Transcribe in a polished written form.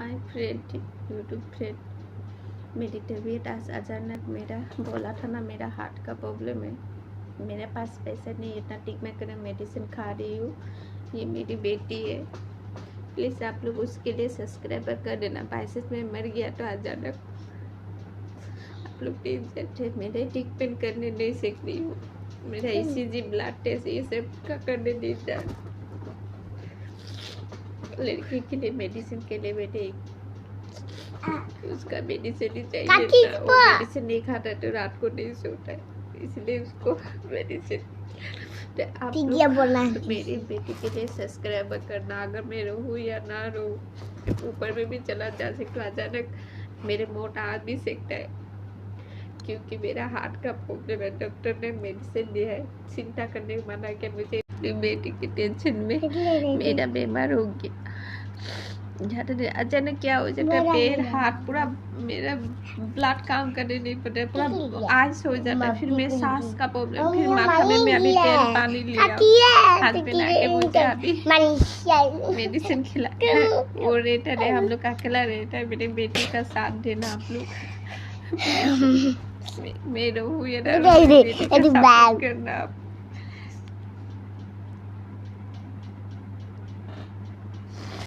Hi friend, YouTube friend. मेरी तबीयत आज अचानक मेरा बोला था ना, मेरा हार्ट का प्रॉब्लम है। मेरे पास पैसे नहीं, इतना ट्रीटमेंट करने मेडिसिन खा रही हूँ। ये मेरी बेटी है, प्लीज़ आप लोग उसके लिए सब्सक्राइबर कर देना। बाइसेस में मर गया तो अचानक आप लोग टेंशन थे, मेरे ट्रीटमेंट करने नहीं सीख रही हूँ। मेरा ईसीजी, ब्लड टेस्ट ये सब का करने नहीं जा। लड़की के लिए मेडिसिन के लिए बेटे उसका मेडिसिन ही चाहिए था। वो मेडिसिन नहीं खाता तो रात को नहीं सोता है, इसलिए उसको मेडिसिन। तो आप लोग मेरी बेटी के लिए सब्सक्राइब करना। अगर मैं रहूँ या ना रहूँ, ऊपर में भी चला जा सकता, अचानक मेरे मोटा आ भी सकता है, क्योंकि मेरा हार्ट का प्रॉब्लम है। डॉक्टर ने मेडिसिन दिया है, चिंता करने को मना किया। मुझे अपनी बेटी की टेंशन में मेरा बीमार हो गया। अचानक क्या हो जाता है, पैर हाथ पूरा मेरा ब्लड काम करने नहीं पड़ता, पूरा आइस हो जाता है। फिर मैं सांस का प्रॉब्लम, फिर माथा में मैं अभी तेल पानी लिया, हाथ पे लाके मुझे अभी मेडिसिन खिला वो रहता है। हम लोग का अकेला रहता है। मेरे बेटी का साथ देना आप लोग। मैं रहूँ या ना रहूँ, करना आप।